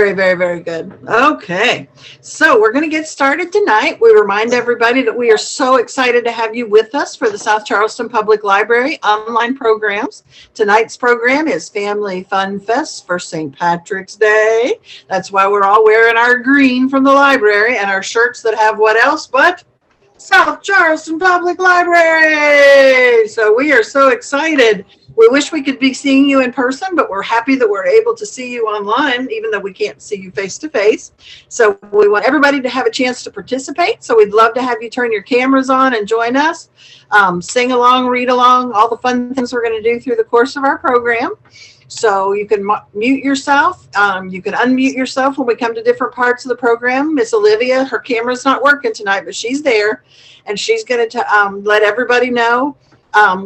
Very, very, very good. Okay. So we're going to get started tonight. We remind everybody that we are so excited to have you with us for the South Charleston Public Library online programs. Tonight's program is Family Fun Fest for St. Patrick's Day. That's why we're all wearing our green from the library and our shirts that have what else but South Charleston Public Library. So we are so excited. We wish we could be seeing you in person, but we're happy that we're able to see you online, even though we can't see you face to face. So we want everybody to have a chance to participate. So we'd love to have you turn your cameras on and join us. Sing along, read along, all the fun things we're going to do through the course of our program. So you can mute yourself. You can unmute yourself when we come to different parts of the program. Miss Olivia, her camera's not working tonight, but she's there. And she's going to let everybody know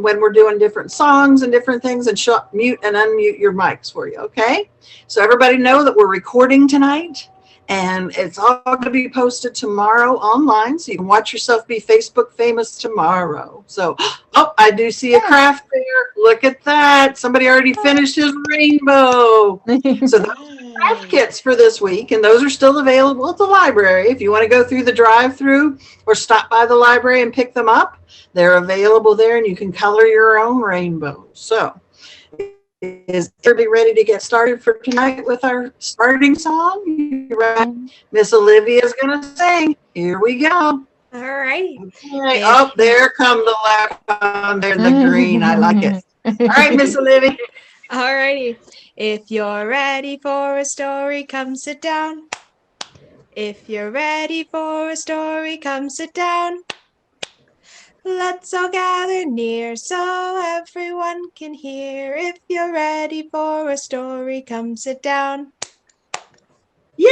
when we're doing different songs and different things, and she'll mute and unmute your mics for you, okay? So everybody know that we're recording tonight, and it's all going to be posted tomorrow online, so you can watch yourself be Facebook famous tomorrow. So, oh, I do see a craft there. Look at that. Somebody already finished his rainbow. So those are craft kits for this week, and those are still available at the library. If you want to go through the drive-through or stop by the library and pick them up, they're available there, and you can color your own rainbow. So, is everybody ready to get started for tonight with our starting song? You ready? Miss Olivia's going to sing. Here we go. All right. Okay. Oh, there come the leprechaun. There's the green. I like it. All right, Miss Olivia. All righty. If you're ready for a story, come sit down. If you're ready for a story, come sit down. Let's all gather near so everyone can hear. If you're ready for a story, come sit down. Yay!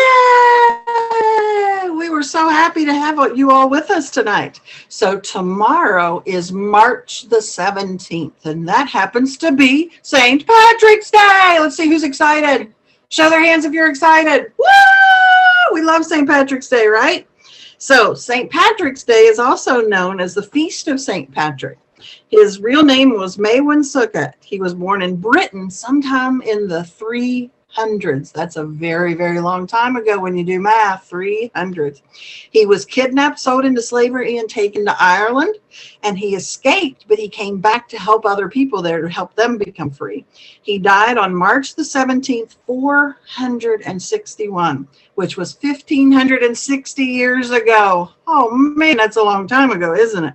We were so happy to have you all with us tonight. So tomorrow is March the 17th, and that happens to be St. Patrick's Day. Let's see who's excited. Show their hands if you're excited. Woo! We love St. Patrick's Day, right? So St. Patrick's Day is also known as the Feast of St. Patrick. His real name was Maewyn Succat. He was born in Britain sometime in the 300s. That's a very, very long time ago when you do math, 300s. He was kidnapped, sold into slavery, and taken to Ireland. And he escaped, but he came back to help other people there, to help them become free. He died on March the 17th, 461, which was 1,560 years ago. Oh, man, that's a long time ago, isn't it?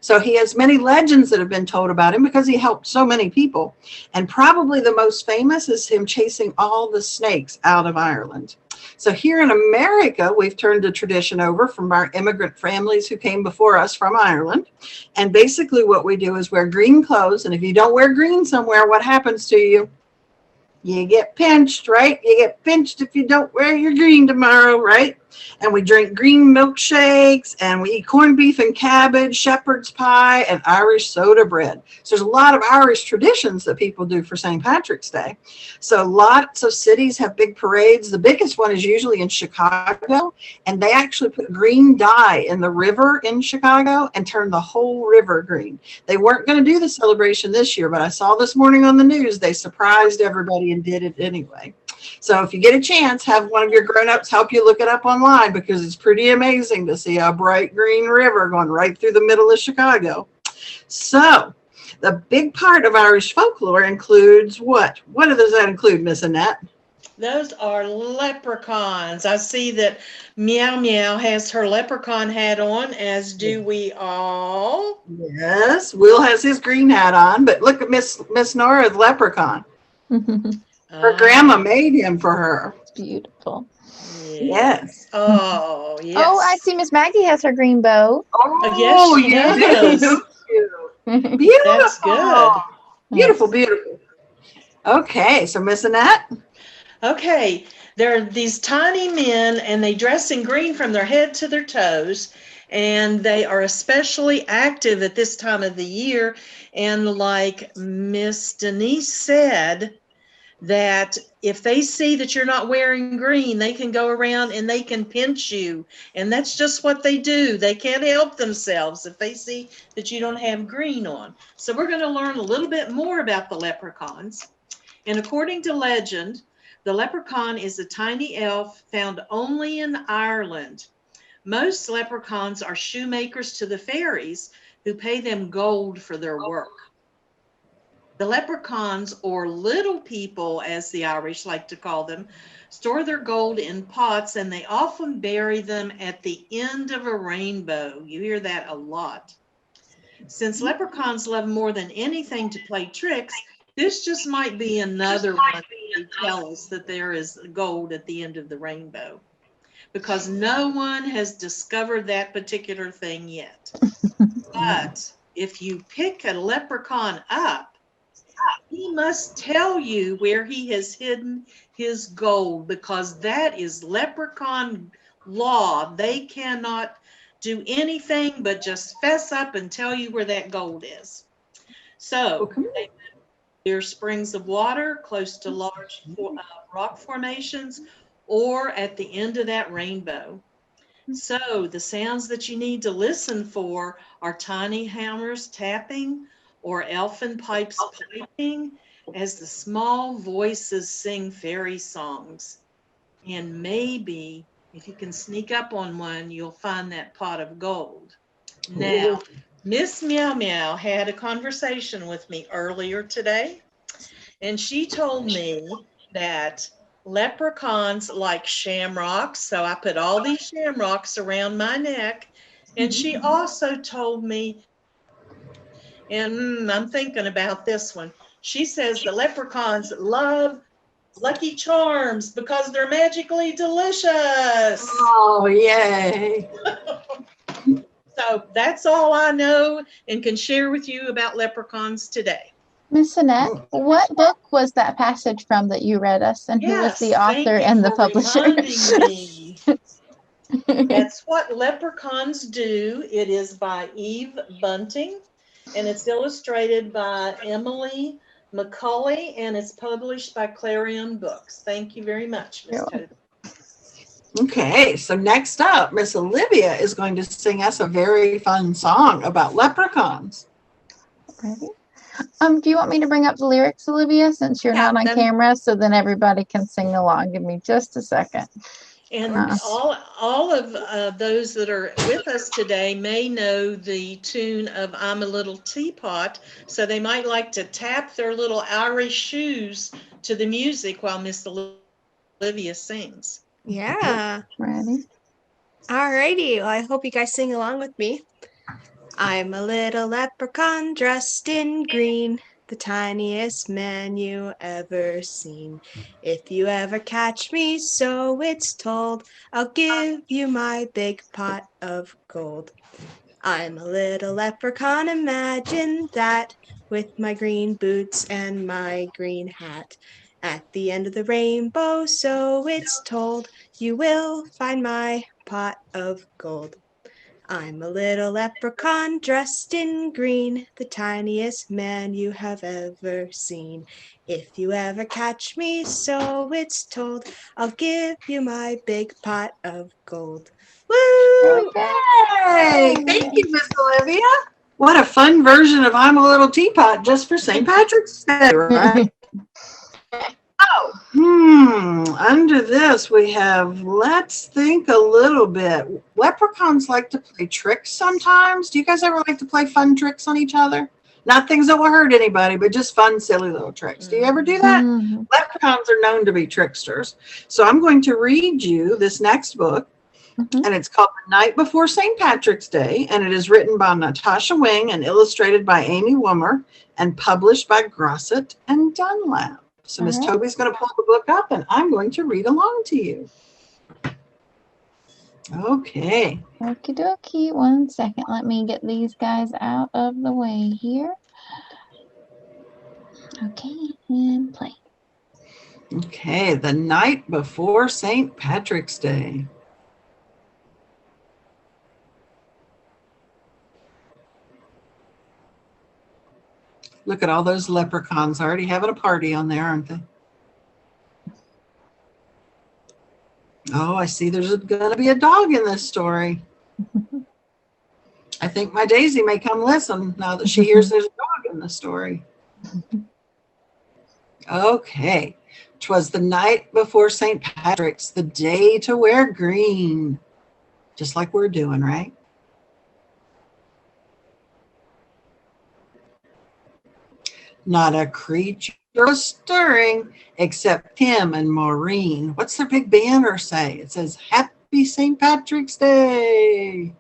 So he has many legends that have been told about him because he helped so many people. And probably the most famous is him chasing all the snakes out of Ireland. So here in America, we've turned the tradition over from our immigrant families who came before us from Ireland. And basically what we do is wear green clothes. And if you don't wear green somewhere, what happens to you? You get pinched, right? You get pinched if you don't wear your green tomorrow, right? And we drink green milkshakes, and we eat corned beef and cabbage, shepherd's pie, and Irish soda bread. So there's a lot of Irish traditions that people do for St. Patrick's Day. So lots of cities have big parades. The biggest one is usually in Chicago, and they actually put green dye in the river in Chicago and turn the whole river green. They weren't going to do the celebration this year, but I saw this morning on the news, they surprised everybody and did it anyway. So if you get a chance, have one of your grown-ups help you look it up online, because it's pretty amazing to see a bright green river going right through the middle of Chicago. So the big part of Irish folklore includes what? What does that include, Miss Annette? Those are leprechauns. I see that Meow Meow has her leprechaun hat on, as do we all. Yes, Will has his green hat on, but look at Miss Nora's leprechaun. Her grandma made him for her. Beautiful. Yes. Oh, yes. Oh, I see Miss Maggie has her green bow. Oh, yes, she does. Beautiful. That's good. Beautiful, beautiful. Okay, so Miss Annette? Okay, there are these tiny men, and they dress in green from their head to their toes, and they are especially active at this time of the year. And like Miss Denise said, that if they see that you're not wearing green, they can go around and they can pinch you. And that's just what they do. They can't help themselves if they see that you don't have green on. So we're going to learn a little bit more about the leprechauns. And according to legend, The leprechaun is a tiny elf found only in Ireland. Most leprechauns are shoemakers to the fairies, who pay them gold for their work. The leprechauns, or little people as the Irish like to call them, store their gold in pots, and they often bury them at the end of a rainbow. You hear that a lot. Since leprechauns love more than anything to play tricks, this just might be another one to tell us that there is gold at the end of the rainbow, because no one has discovered that particular thing yet. But if you pick a leprechaun up, he must tell you where he has hidden his gold, because that is leprechaun law. They cannot do anything but just fess up and tell you where that gold is. So they near springs of water close to large rock formations, or at the end of that rainbow. So the sounds that you need to listen for are tiny hammers tapping or elfin pipes piping as the small voices sing fairy songs. And maybe if you can sneak up on one, you'll find that pot of gold. Now, Miss Meow Meow had a conversation with me earlier today, and she told me that leprechauns like shamrocks, so I put all these shamrocks around my neck. And she also told me, and I'm thinking about this one, she says the leprechauns love Lucky Charms because they're magically delicious. Oh, yay. So that's all I know and can share with you about leprechauns today. Miss Annette, what book was that passage from that you read us, and who was the author and the publisher? Reminding me. That's What Leprechauns Do. It is by Eve Bunting, and it's illustrated by Emily McCulley, and it's published by Clarion Books. Thank you very much, Miss Toby. Okay, so next up, Miss Olivia is going to sing us a very fun song about leprechauns. Ready? Do you want me to bring up the lyrics, Olivia, since you're not on camera, so then everybody can sing along? Give me just a second. And all of those that are with us today may know the tune of I'm a Little Teapot, so they might like to tap their little Irish shoes to the music while Miss Olivia sings. Yeah. Ready? Alrighty. Well, I hope you guys sing along with me. I'm a little leprechaun dressed in green, the tiniest man you ever seen. If you ever catch me, so it's told, I'll give you my big pot of gold. I'm a little leprechaun, imagine that, with my green boots and my green hat. At the end of the rainbow, so it's told, you will find my pot of gold. I'm a little leprechaun dressed in green, the tiniest man you have ever seen. If you ever catch me, so it's told, I'll give you my big pot of gold. Woo! Yay! Thank you, Miss Olivia. What a fun version of I'm a Little Teapot just for St. Patrick's Day, right? Under this we have, let's think a little bit. Leprechauns like to play tricks sometimes. Do you guys ever like to play fun tricks on each other? Not things that will hurt anybody, but just fun, silly little tricks. Do you ever do that? Leprechauns are known to be tricksters. So I'm going to read you this next book, and it's called The Night Before St. Patrick's Day, and it is written by Natasha Wing and illustrated by Amy Woomer and published by Grosset and Dunlap. So Miss Toby's going to pull the book up, and I'm going to read along to you. Okay. Okie dokie. 1 second. Let me get these guys out of the way here. Okay, and play. Okay, The Night Before St. Patrick's Day. Look at all those leprechauns already having a party on there, aren't they? Oh, I see there's going to be a dog in this story. I think my Daisy may come listen now that she hears there's a dog in the story. Okay, 'Twas the night before St. Patrick's, the day to wear green. Just like we're doing, right? Not a creature was stirring except Tim and Maureen. What's their big banner say? It says, Happy St. Patrick's Day.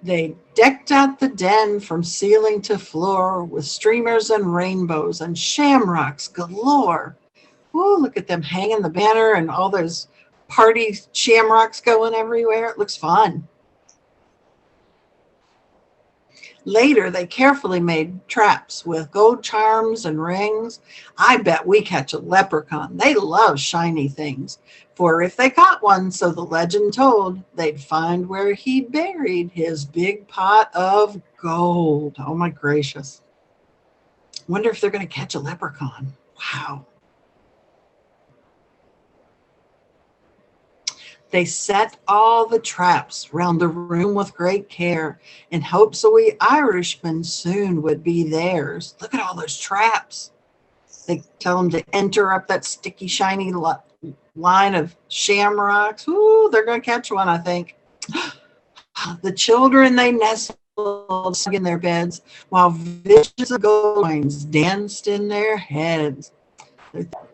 They decked out the den from ceiling to floor with streamers and rainbows and shamrocks galore. Ooh, look at them hanging the banner and all those party shamrocks going everywhere. It looks fun. Later, they carefully made traps with gold charms and rings. I bet we catch a leprechaun. They love shiny things. For if they caught one, so the legend told, they'd find where he buried his big pot of gold. Oh my gracious. Wonder if they're going to catch a leprechaun. Wow. They set all the traps round the room with great care in hopes a wee Irishman soon would be theirs. Look at all those traps. They tell them to enter up that sticky, shiny line of shamrocks. Ooh, they're going to catch one, I think. The children, they nestled in their beds while visions of gold coins danced in their heads.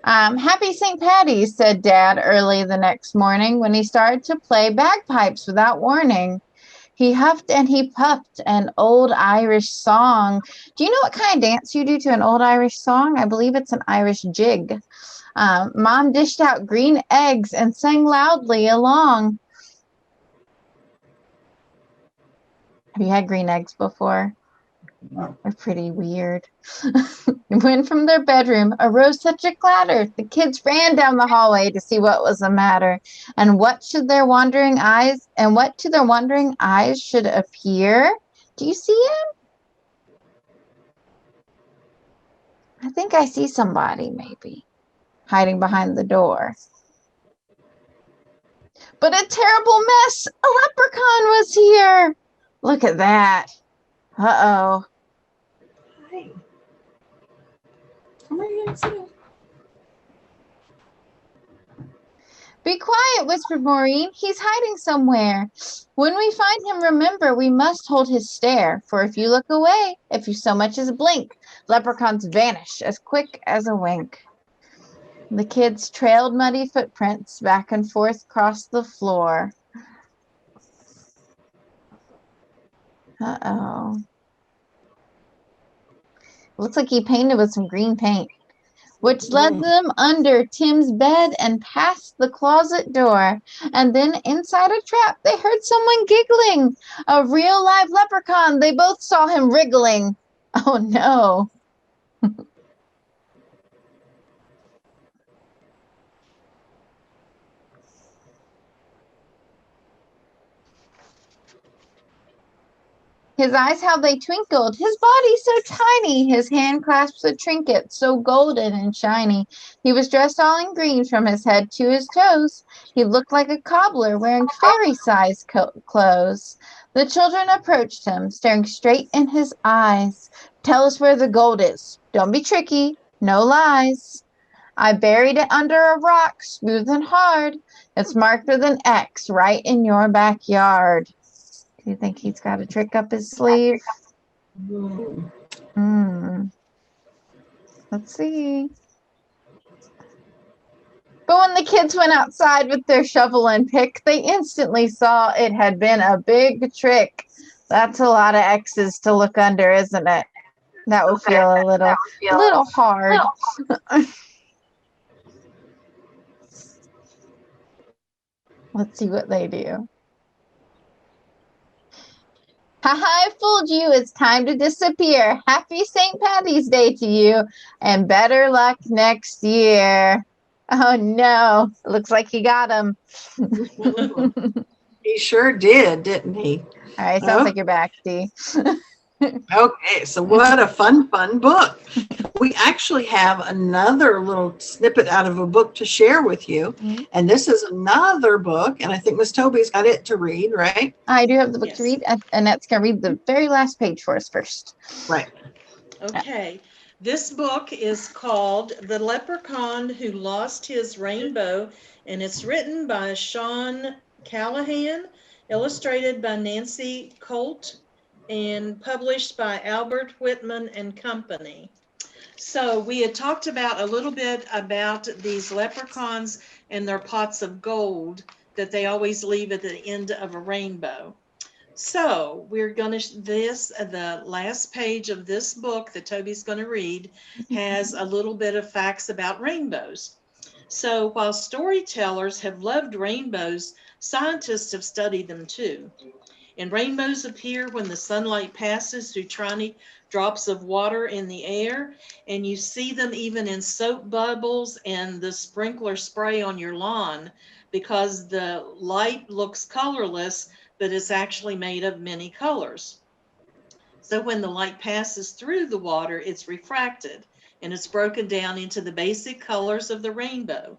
Happy St. Patty's, said Dad early the next morning when he started to play bagpipes without warning. He huffed and he puffed an old Irish song. Do you know what kind of dance you do to an old Irish song? I believe it's an Irish jig. Mom dished out green eggs and sang loudly along. Have you had green eggs before? They're pretty weird. When from their bedroom arose such a clatter, the kids ran down the hallway to see what was the matter, and what to their wondering eyes should appear. Do you see him? I think I see somebody, maybe hiding behind the door. But a terrible mess! A leprechaun was here. Look at that. Uh-oh. Hi. Come here and sit. Be quiet, whispered Maureen. He's hiding somewhere. When we find him, remember, we must hold his stare. For if you look away, if you so much as blink, leprechauns vanish as quick as a wink. The kids trailed muddy footprints back and forth across the floor. Uh-oh. Looks like he painted with some green paint, which led them under Tim's bed and past the closet door. And then inside a trap, they heard someone giggling. A real live leprechaun. They both saw him wriggling. Oh, no. His eyes, how they twinkled. His body so tiny. His hand clasps a trinket so golden and shiny. He was dressed all in green from his head to his toes. He looked like a cobbler wearing fairy-sized clothes. The children approached him, staring straight in his eyes. Tell us where the gold is. Don't be tricky. No lies. I buried it under a rock, smooth and hard. It's marked with an X right in your backyard. Do you think he's got a trick up his sleeve? Let's see. But when the kids went outside with their shovel and pick, they instantly saw it had been a big trick. That's a lot of X's to look under, isn't it? That would feel a little hard. Let's see what they do. Haha, I fooled you. It's time to disappear. Happy St. Patty's Day to you, and better luck next year. Oh, no. It looks like he got him. He sure did, didn't he? All right, sounds like you're back, Dee. Okay, so what a fun book. We actually have another little snippet out of a book to share with you. Mhm. And this is another book, and I think Miss Toby's got it to read, right? I do have the book Yes. to read. Annette's going to read the very last page for us first. Right. Okay. This book is called The Leprechaun Who Lost His Rainbow, and it's written by Sean Callahan, illustrated by Nancy Colt, and published by Albert Whitman and Company. So we had talked about a little bit about these leprechauns and their pots of gold that they always leave at the end of a rainbow. So we're going to, the last page of this book that Toby's going to read has a little bit of facts about rainbows. So while storytellers have loved rainbows, scientists have studied them too. And rainbows appear when the sunlight passes through tiny drops of water in the air, and you see them even in soap bubbles and the sprinkler spray on your lawn, because the light looks colorless, but it's actually made of many colors. So when the light passes through the water, it's refracted, and it's broken down into the basic colors of the rainbow.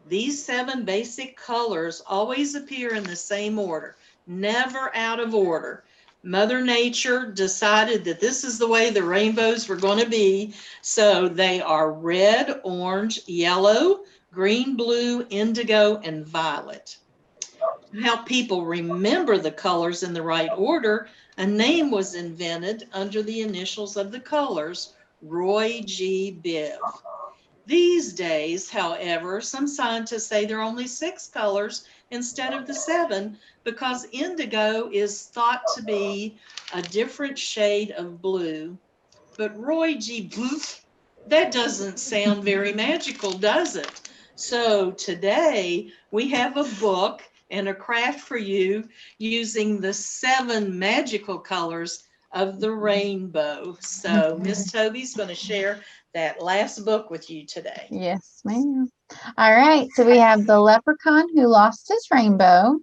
These 7 basic colors always appear in the same order, never out of order. Mother Nature decided that this is the way the rainbows were going to be. So they are red, orange, yellow, green, blue, indigo, and violet. To help people remember the colors in the right order, a name was invented under the initials of the colors, Roy G. Biv. These days, however, some scientists say there are only 6 colors instead of the 7, because indigo is thought to be a different shade of blue. But Roy G. Biv, that doesn't sound very magical, does it? So today we have a book and a craft for you using the 7 magical colors of the rainbow. So Miss Toby's going to share that last book with you today. Yes, ma'am. All right. So we have The Leprechaun Who Lost His Rainbow.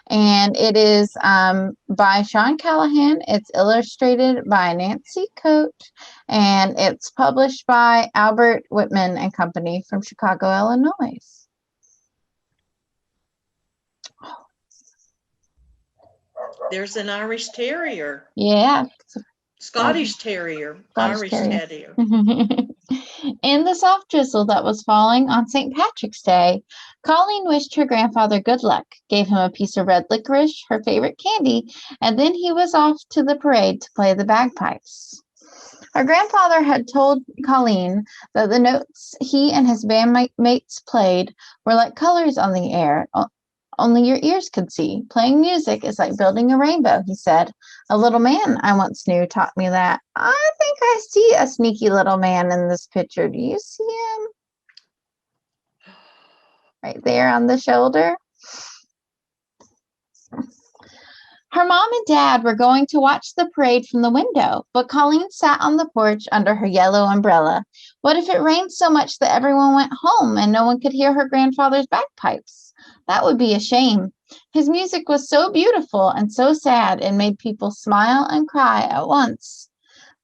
And it is by Sean Callahan. It's illustrated by Nancy Coate, and it's published by Albert Whitman and Company from Chicago, Illinois. There's an Irish Terrier, Yeah, Scottish Terrier, Scottish Irish Terrier. Terrier. In the soft drizzle that was falling on St. Patrick's Day, Colleen wished her grandfather good luck, gave him a piece of red licorice, her favorite candy, and then he was off to the parade to play the bagpipes. Her grandfather had told Colleen that the notes he and his bandmates played were like colors on the air, only your ears could see. Playing music is like building a rainbow, he said. A little man I once knew taught me that. I think I see a sneaky little man in this picture. Do you see him? Right there on the shoulder. Her mom and dad were going to watch the parade from the window, but Colleen sat on the porch under her yellow umbrella. What if it rained so much that everyone went home and no one could hear her grandfather's bagpipes? That would be a shame. His music was so beautiful and so sad it made people smile and cry at once.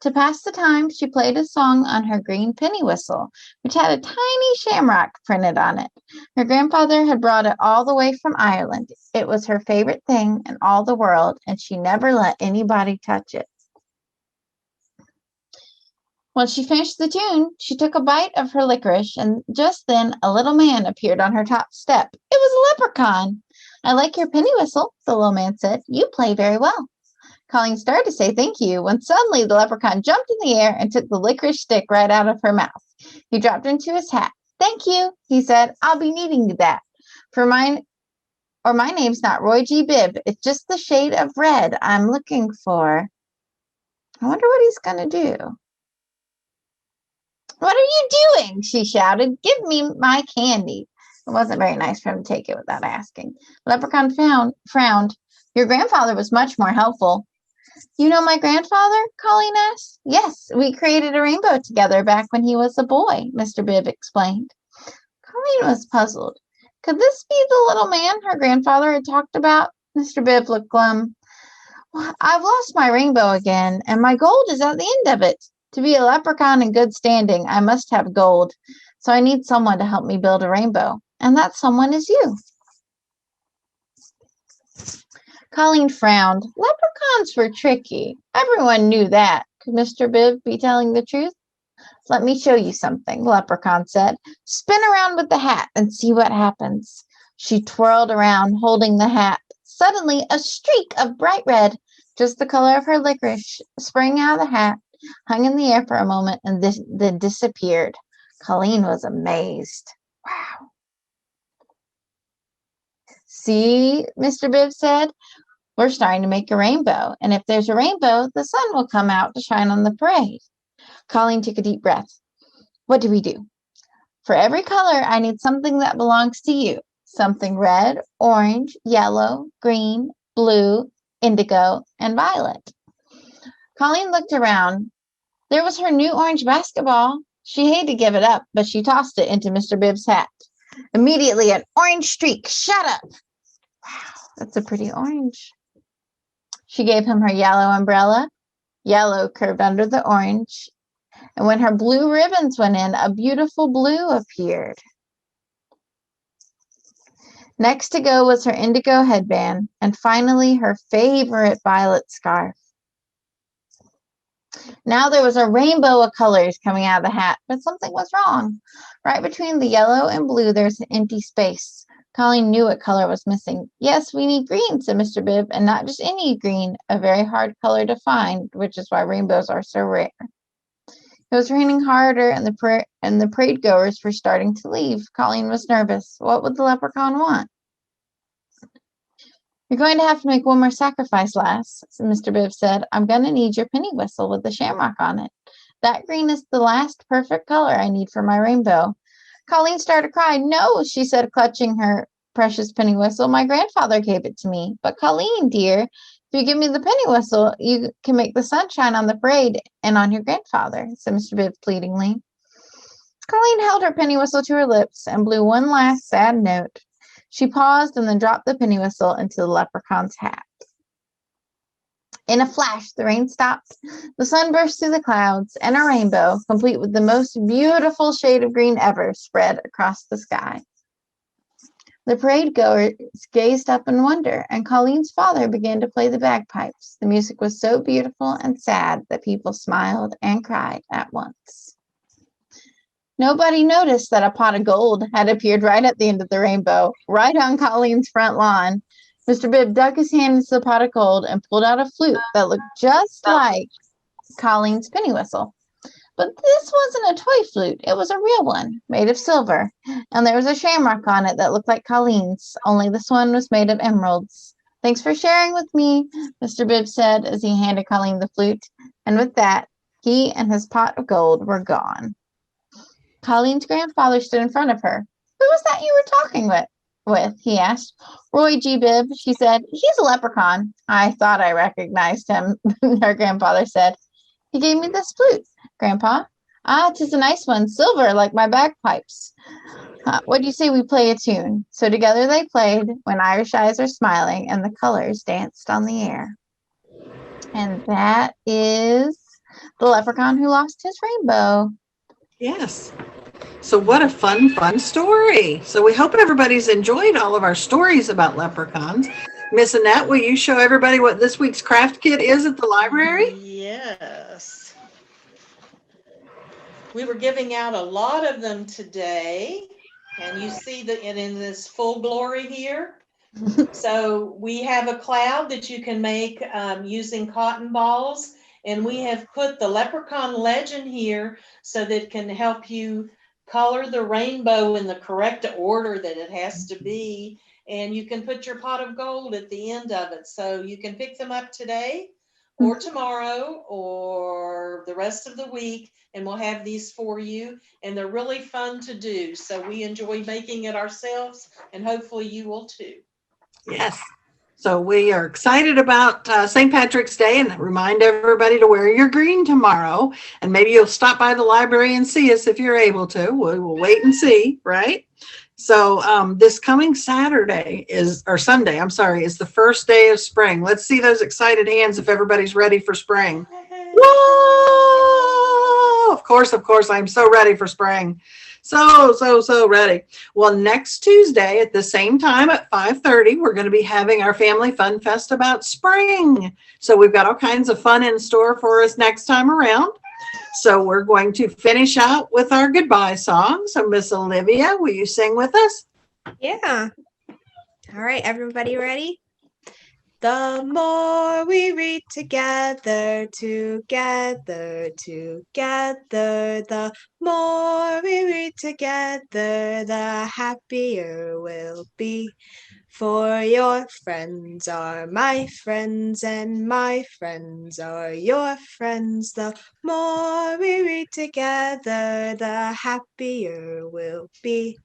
To pass the time, she played a song on her green penny whistle, which had a tiny shamrock printed on it. Her grandfather had brought it all the way from Ireland. It was her favorite thing in all the world, and she never let anybody touch it. When she finished the tune, she took a bite of her licorice, and just then a little man appeared on her top step. It was a leprechaun. I like your penny whistle, the little man said. You play very well. Colleen started to say thank you when suddenly the leprechaun jumped in the air and took the licorice stick right out of her mouth. He dropped into his hat. Thank you, he said. I'll be needing that. My name's not Roy G. Bibb. It's just the shade of red I'm looking for. I wonder what he's going to do. What are you doing? She shouted. Give me my candy. It wasn't very nice for him to take it without asking. Leprechaun frowned. Your grandfather was much more helpful. You know my grandfather? Colleen asked. Yes, we created a rainbow together back when he was a boy, Mr. Bibb explained. Colleen was puzzled. Could this be the little man her grandfather had talked about? Mr. Bibb looked glum. "Well, I've lost my rainbow again, and my gold is at the end of it. To be a leprechaun in good standing, I must have gold. So I need someone to help me build a rainbow. And that someone is you." Colleen frowned. Leprechauns were tricky. Everyone knew that. Could Mr. Bibb be telling the truth? "Let me show you something," the leprechaun said. "Spin around with the hat and see what happens." She twirled around, holding the hat. Suddenly, a streak of bright red, just the color of her licorice, sprang out of the hat, hung in the air for a moment, and then disappeared. Colleen was amazed. "Wow." "See," Mr. Bibb said, "we're starting to make a rainbow. And if there's a rainbow, the sun will come out to shine on the parade." Colleen took a deep breath. "What do we do?" "For every color, I need something that belongs to you. Something red, orange, yellow, green, blue, indigo, and violet." Colleen looked around. There was her new orange basketball. She hated to give it up, but she tossed it into Mr. Bibb's hat. Immediately, an orange streak shot up. "Wow, that's a pretty orange." She gave him her yellow umbrella. Yellow curved under the orange. And when her blue ribbons went in, a beautiful blue appeared. Next to go was her indigo headband, and finally her favorite violet scarf. Now there was a rainbow of colors coming out of the hat, but something was wrong. Right between the yellow and blue, there's an empty space. Colleen knew what color was missing. "Yes, we need green," said Mr. Bibb, "and not just any green, a very hard color to find, which is why rainbows are so rare." It was raining harder, and the parade goers were starting to leave. Colleen was nervous. What would the leprechaun want? "You're going to have to make one more sacrifice, lass," Mr. Bibb said. "I'm going to need your penny whistle with the shamrock on it. That green is the last perfect color I need for my rainbow." Colleen started to cry. "No," she said, clutching her precious penny whistle. "My grandfather gave it to me." "But Colleen, dear, if you give me the penny whistle, you can make the sun shine on the parade and on your grandfather," said Mr. Bibb pleadingly. Colleen held her penny whistle to her lips and blew one last sad note. She paused and then dropped the penny whistle into the leprechaun's hat. In a flash, the rain stopped. The sun burst through the clouds, and a rainbow, complete with the most beautiful shade of green ever, spread across the sky. The parade goers gazed up in wonder, and Colleen's father began to play the bagpipes. The music was so beautiful and sad that people smiled and cried at once. Nobody noticed that a pot of gold had appeared right at the end of the rainbow, right on Colleen's front lawn. Mr. Bibb dug his hand into the pot of gold and pulled out a flute that looked just like Colleen's penny whistle. But this wasn't a toy flute. It was a real one, made of silver, and there was a shamrock on it that looked like Colleen's, only this one was made of emeralds. "Thanks for sharing with me," Mr. Bibb said as he handed Colleen the flute, and with that, he and his pot of gold were gone. Colleen's grandfather stood in front of her. "Who was that you were talking with?" he asked. "Roy G. Bibb," she said. "He's a leprechaun." "I thought I recognized him," her grandfather said. "He gave me this flute, Grandpa." "Ah, 'tis a nice one, silver like my bagpipes. What do you say we play a tune?" So together they played "When Irish Eyes Are Smiling," and the colors danced on the air. And that is The Leprechaun Who Lost His Rainbow. Yes. So what a fun story. So we hope everybody's enjoyed all of our stories about leprechauns. Miss Annette, will you show everybody what this week's craft kit is at the library? Yes. We were giving out a lot of them today, and you see it in this full glory here. So we have a cloud that you can make using cotton balls, and we have put the leprechaun legend here so that it can help you color the rainbow in the correct order that it has to be, and you can put your pot of gold at the end of it. So you can pick them up today or tomorrow or the rest of the week, and we'll have these for you, and they're really fun to do. So we enjoy making it ourselves, and hopefully you will too. Yes. So we are excited about St. Patrick's Day, and remind everybody to wear your green tomorrow. And maybe you'll stop by the library and see us if you're able to. We'll wait and see, right? So this coming Saturday or Sunday, I'm sorry, is the first day of spring. Let's see those excited hands if everybody's ready for spring. Whoa! Of course, I'm so ready for spring. So ready. Well, next Tuesday at the same time at 5:30, we're going to be having our family fun fest about spring. So we've got all kinds of fun in store for us next time around. So we're going to finish out with our goodbye song. So Miss Olivia, will you sing with us? Yeah. All right, everybody ready? The more we read together, the more we read together, the happier we'll be. For your friends are my friends, and my friends are your friends. The more we read together, the happier we'll be.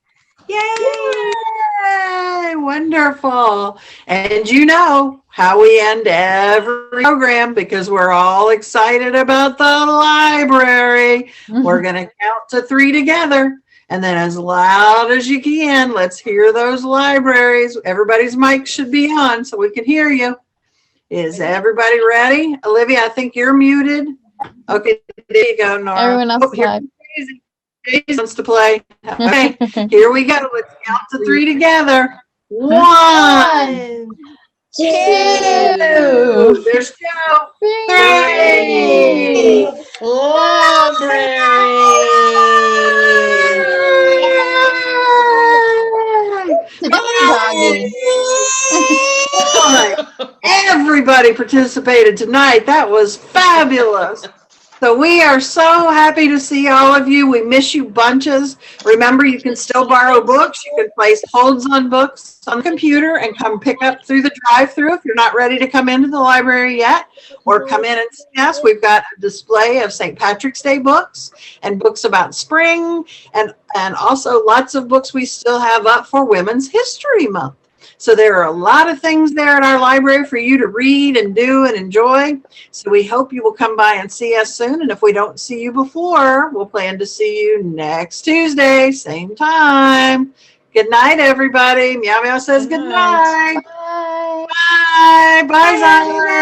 Yay! Yay! Wonderful. And you know how we end every program because we're all excited about the library. We're going to count to 3 together. And then as loud as you can, let's hear those libraries. Everybody's mic should be on so we can hear you. Is everybody ready? Olivia, I think you're muted. Okay, there you go, Nora. Everyone else is live. Daisy wants to play. Okay, here we go. Let's count to 3 together. 1, 2, there's 2, 3. Library. Doggy. Everybody participated tonight. That was fabulous. So we are so happy to see all of you. We miss you bunches. Remember, you can still borrow books. You can place holds on books on the computer and come pick up through the drive-through if you're not ready to come into the library yet, or come in and see us. We've got a display of St. Patrick's Day books and books about spring, and also lots of books we still have up for Women's History Month. So there are a lot of things there at our library for you to read and do and enjoy. So we hope you will come by and see us soon. And if we don't see you before, we'll plan to see you next Tuesday, same time. Good night, everybody. Meow Meow says good night. Bye. Bye. Bye, Zion.